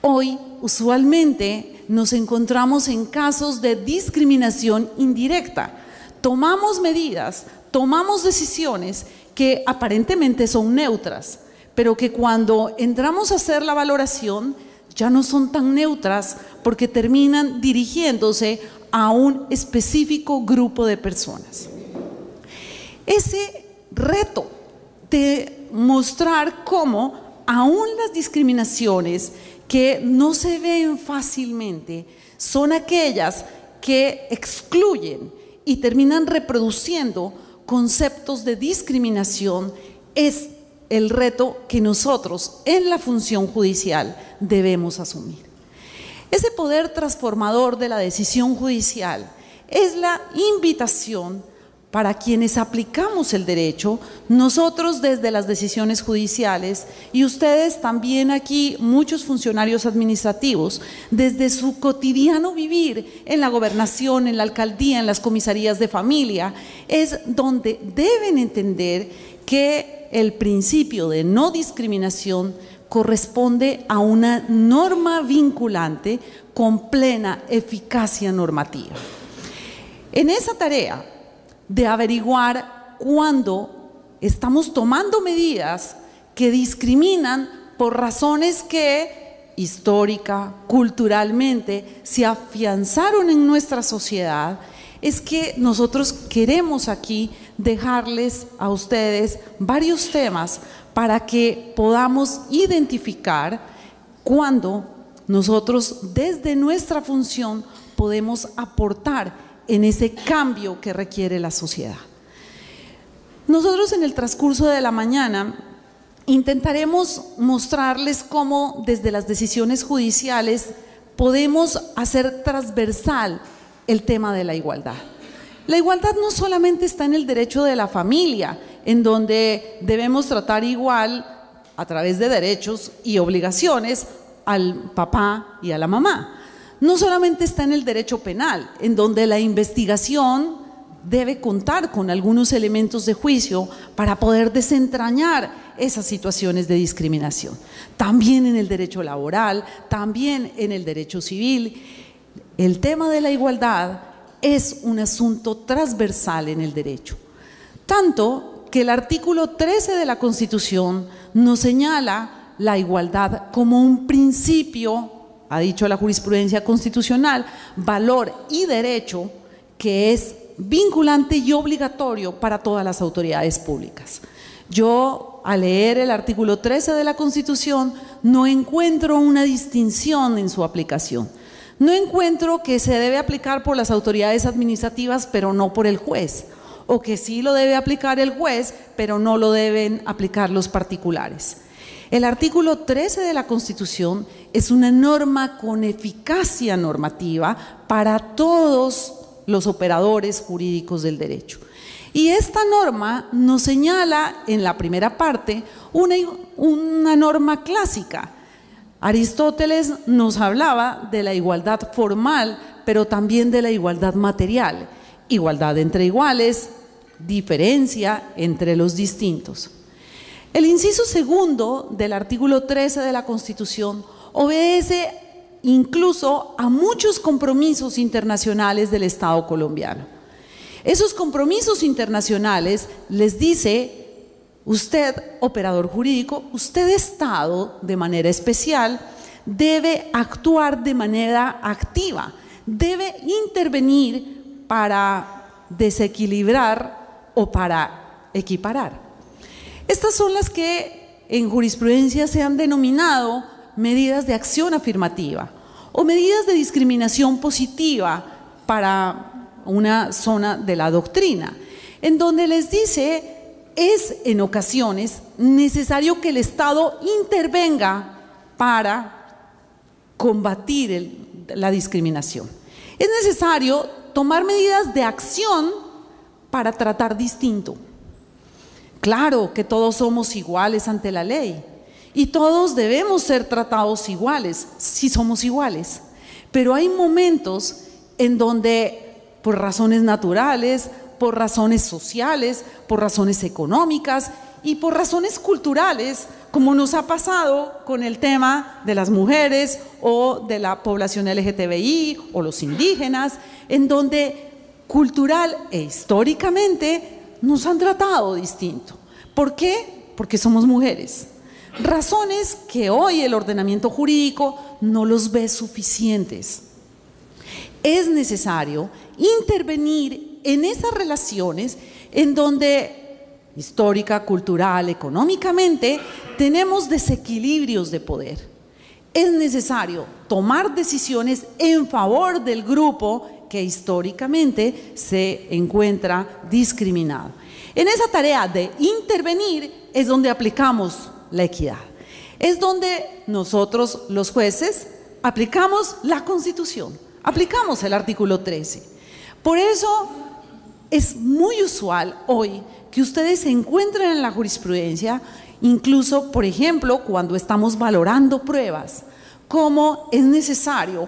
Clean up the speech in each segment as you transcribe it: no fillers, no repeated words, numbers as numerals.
Hoy, usualmente, nos encontramos en casos de discriminación indirecta. Tomamos medidas, tomamos decisiones que aparentemente son neutras, pero que cuando entramos a hacer la valoración ya no son tan neutras porque terminan dirigiéndose a un específico grupo de personas. Ese reto de mostrar cómo aún las discriminaciones que no se ven fácilmente son aquellas que excluyen y terminan reproduciendo conceptos de discriminación, es el reto que nosotros en la función judicial debemos asumir. Ese poder transformador de la decisión judicial es la invitación para quienes aplicamos el derecho, nosotros desde las decisiones judiciales y ustedes también aquí, muchos funcionarios administrativos, desde su cotidiano vivir en la gobernación, en la alcaldía, en las comisarías de familia, es donde deben entender que el principio de no discriminación corresponde a una norma vinculante con plena eficacia normativa. En esa tarea de averiguar cuándo estamos tomando medidas que discriminan por razones que histórica, culturalmente, se afianzaron en nuestra sociedad, es que nosotros queremos aquí dejarles a ustedes varios temas para que podamos identificar cuándo nosotros desde nuestra función podemos aportar en ese cambio que requiere la sociedad. Nosotros en el transcurso de la mañana intentaremos mostrarles cómo desde las decisiones judiciales podemos hacer transversal el tema de la igualdad. La igualdad no solamente está en el derecho de la familia, en donde debemos tratar igual a través de derechos y obligaciones al papá y a la mamá. No solamente está en el derecho penal, en donde la investigación debe contar con algunos elementos de juicio para poder desentrañar esas situaciones de discriminación. También en el derecho laboral, también en el derecho civil. El tema de la igualdad es un asunto transversal en el derecho. Tanto que el artículo 13 de la Constitución nos señala la igualdad como un principio, ha dicho la jurisprudencia constitucional, valor y derecho que es vinculante y obligatorio para todas las autoridades públicas. Yo, al leer el artículo 13 de la Constitución, no encuentro una distinción en su aplicación. No encuentro que se debe aplicar por las autoridades administrativas, pero no por el juez, o que sí lo debe aplicar el juez, pero no lo deben aplicar los particulares. El artículo 13 de la Constitución es una norma con eficacia normativa para todos los operadores jurídicos del derecho. Y esta norma nos señala en la primera parte una norma clásica. Aristóteles nos hablaba de la igualdad formal, pero también de la igualdad material. Igualdad entre iguales, diferencia entre los distintos. El inciso segundo del artículo 13 de la Constitución obedece incluso a muchos compromisos internacionales del Estado colombiano. Esos compromisos internacionales les dice: usted, operador jurídico, usted, Estado, de manera especial, debe actuar de manera activa, debe intervenir para desequilibrar o para equiparar. Estas son las que en jurisprudencia se han denominado medidas de acción afirmativa o medidas de discriminación positiva para una zona de la doctrina, en donde les dice: es en ocasiones necesario que el Estado intervenga para combatir la discriminación. Es necesario tomar medidas de acción para tratar distinto. Claro que todos somos iguales ante la ley y todos debemos ser tratados iguales si somos iguales, pero hay momentos en donde por razones naturales, por razones sociales, por razones económicas y por razones culturales, como nos ha pasado con el tema de las mujeres o de la población LGTBI o los indígenas, en donde cultural e históricamente nos han tratado distinto. ¿Por qué? Porque somos mujeres. Razones que hoy el ordenamiento jurídico no los ve suficientes. Es necesario intervenir en esas relaciones en donde histórica, cultural, económicamente, tenemos desequilibrios de poder. Es necesario tomar decisiones en favor del grupo que históricamente se encuentra discriminado. En esa tarea de intervenir es donde aplicamos la equidad. Es donde nosotros, los jueces, aplicamos la Constitución, aplicamos el artículo 13. Por eso es muy usual hoy que ustedes se encuentren en la jurisprudencia, incluso, por ejemplo, cuando estamos valorando pruebas, cómo es necesario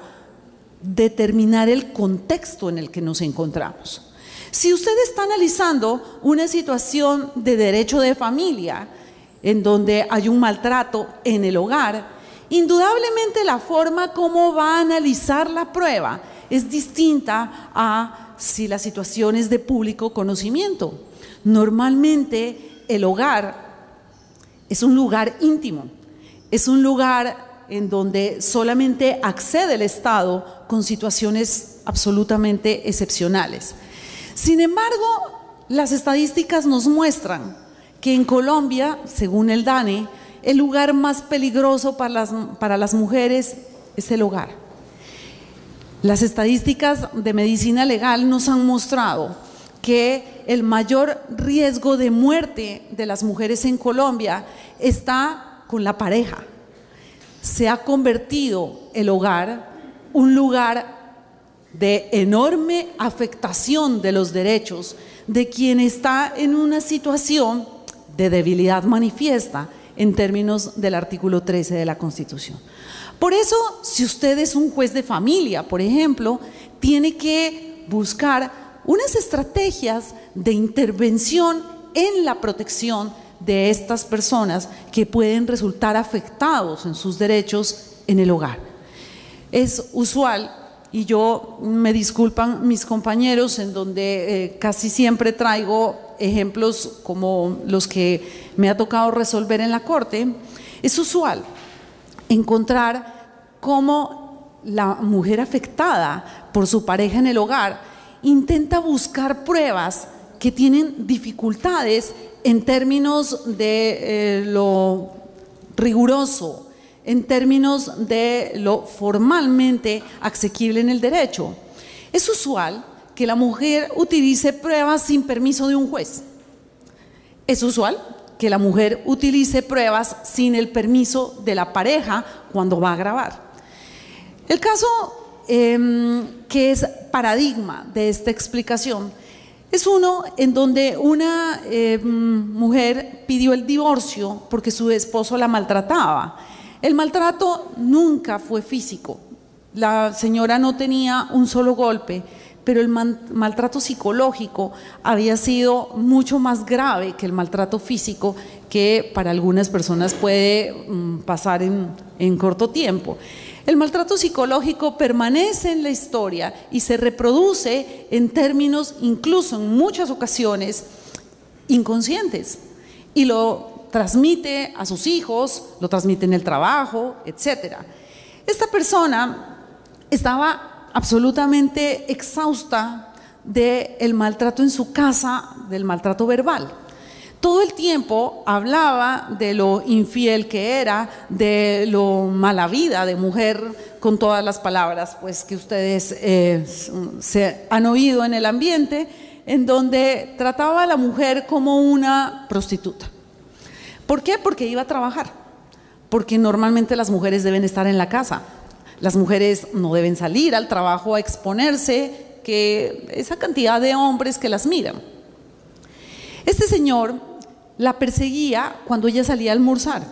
determinar el contexto en el que nos encontramos. Si usted está analizando una situación de derecho de familia, en donde hay un maltrato en el hogar, indudablemente la forma como va a analizar la prueba es distinta a si la situación es de público conocimiento. Normalmente el hogar es un lugar íntimo, es un lugar en donde solamente accede el Estado con situaciones absolutamente excepcionales. Sin embargo, las estadísticas nos muestran que en Colombia, según el DANE, el lugar más peligroso para las mujeres es el hogar. Las estadísticas de medicina legal nos han mostrado que el mayor riesgo de muerte de las mujeres en Colombia está con la pareja. Se ha convertido el hogar un lugar de enorme afectación de los derechos de quien está en una situación de debilidad manifiesta en términos del artículo 13 de la Constitución. Por eso, si usted es un juez de familia, por ejemplo, tiene que buscar unas estrategias de intervención en la protección de estas personas que pueden resultar afectados en sus derechos en el hogar. Es usual, y yo me disculpan mis compañeros, en donde casi siempre traigo ejemplos como los que me ha tocado resolver en la corte, es usual encontrar cómo la mujer afectada por su pareja en el hogar intenta buscar pruebas que tienen dificultades en términos de lo riguroso, en términos de lo formalmente asequible en el derecho. Es usual que la mujer utilice pruebas sin permiso de un juez. Es usual que la mujer utilice pruebas sin el permiso de la pareja cuando va a grabar. El caso que es paradigma de esta explicación es uno en donde una mujer pidió el divorcio porque su esposo la maltrataba. El maltrato nunca fue físico. La señora no tenía un solo golpe, pero el maltrato psicológico había sido mucho más grave que el maltrato físico, que para algunas personas puede pasar en corto tiempo. El maltrato psicológico permanece en la historia y se reproduce en términos, incluso en muchas ocasiones, inconscientes, y lo transmite a sus hijos, lo transmite en el trabajo, etc. Esta persona estaba absolutamente exhausta del maltrato en su casa, del maltrato verbal. Todo el tiempo hablaba de lo infiel que era, de lo mala vida de mujer, con todas las palabras pues que ustedes se han oído en el ambiente, en donde trataba a la mujer como una prostituta. ¿Por qué? Porque iba a trabajar, porque normalmente las mujeres deben estar en la casa. Las mujeres no deben salir al trabajo a exponerse, que esa cantidad de hombres que las miran. Este señor la perseguía cuando ella salía a almorzar,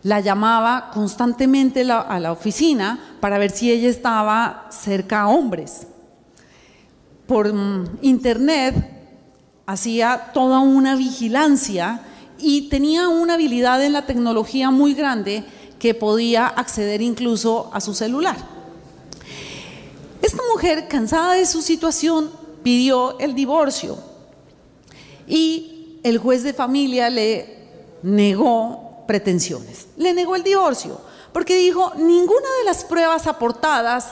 la llamaba constantemente a la oficina para ver si ella estaba cerca a hombres. Por internet hacía toda una vigilancia y tenía una habilidad en la tecnología muy grande que podía acceder incluso a su celular. Esta mujer, cansada de su situación, pidió el divorcio y el juez de familia le negó pretensiones, le negó el divorcio, porque dijo: ninguna de las pruebas aportadas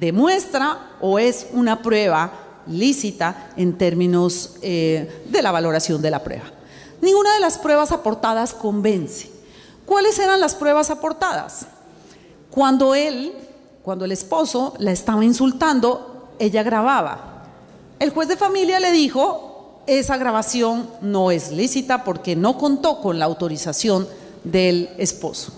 demuestra o es una prueba lícita en términos de la valoración de la prueba. Ninguna de las pruebas aportadas convence. ¿Cuáles eran las pruebas aportadas? Cuando el esposo la estaba insultando, ella grababa. El juez de familia le dijo: esa grabación no es lícita porque no contó con la autorización del esposo.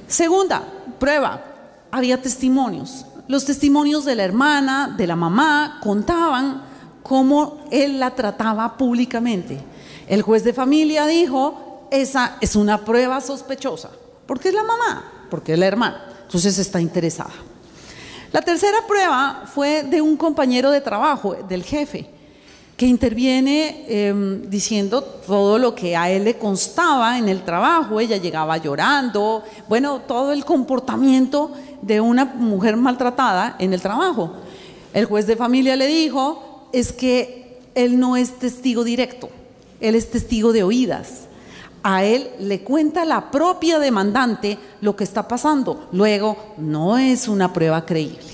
Segunda prueba, había testimonios. Los testimonios de la hermana, de la mamá, contaban cómo él la trataba públicamente. El juez de familia dijo: esa es una prueba sospechosa, porque es la mamá, porque es la hermana, entonces está interesada. La tercera prueba fue de un compañero de trabajo, del jefe, que interviene diciendo todo lo que a él le constaba en el trabajo. Ella llegaba llorando, bueno, todo el comportamiento de una mujer maltratada en el trabajo. El juez de familia le dijo: es que él no es testigo directo, él es testigo de oídas. A él le cuenta la propia demandante lo que está pasando, luego no es una prueba creíble.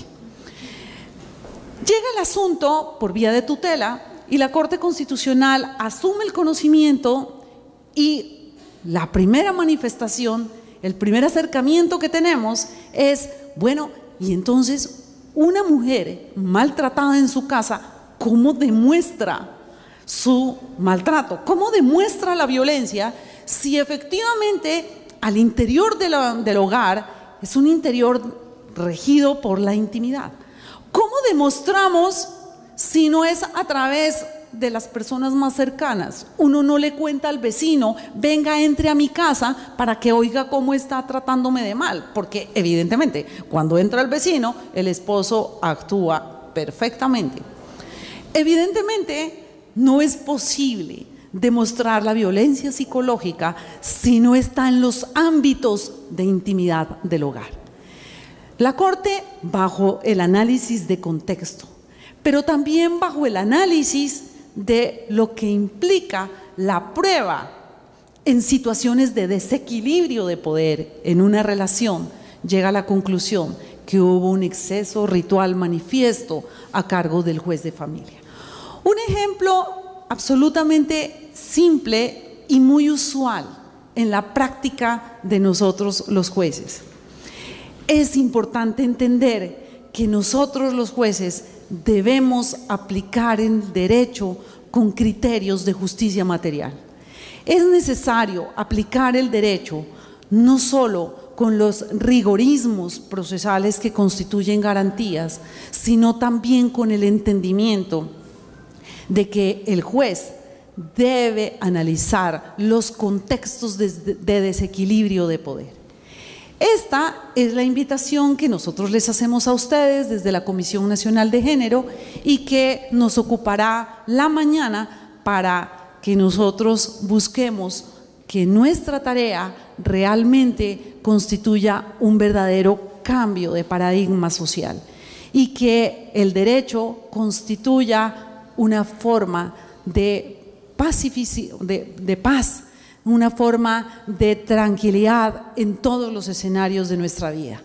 Llega el asunto por vía de tutela y la Corte Constitucional asume el conocimiento, y la primera manifestación, el primer acercamiento que tenemos es: bueno, y entonces una mujer maltratada en su casa, ¿cómo demuestra su maltrato? ¿Cómo demuestra la violencia si efectivamente al interior del hogar es un interior regido por la intimidad? ¿Cómo demostramos si no es a través de las personas más cercanas? Uno no le cuenta al vecino: venga, entre a mi casa para que oiga cómo está tratándome de mal, porque evidentemente cuando entra el vecino, el esposo actúa perfectamente. Evidentemente no es posible demostrar la violencia psicológica si no está en los ámbitos de intimidad del hogar. La Corte, bajo el análisis de contexto, pero también bajo el análisis de lo que implica la prueba en situaciones de desequilibrio de poder en una relación, llega a la conclusión que hubo un exceso ritual manifiesto a cargo del juez de familia. Un ejemplo absolutamente simple y muy usual en la práctica de nosotros los jueces. Es importante entender que nosotros los jueces debemos aplicar el derecho con criterios de justicia material. Es necesario aplicar el derecho no solo con los rigorismos procesales que constituyen garantías, sino también con el entendimiento de que el juez debe analizar los contextos de desequilibrio de poder. Esta es la invitación que nosotros les hacemos a ustedes desde la Comisión Nacional de Género y que nos ocupará la mañana para que nosotros busquemos que nuestra tarea realmente constituya un verdadero cambio de paradigma social y que el derecho constituya una forma de paz, una forma de tranquilidad en todos los escenarios de nuestra vida.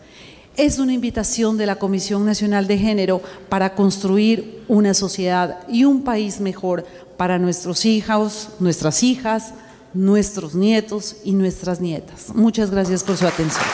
Es una invitación de la Comisión Nacional de Género para construir una sociedad y un país mejor para nuestros hijos, nuestras hijas, nuestros nietos y nuestras nietas. Muchas gracias por su atención.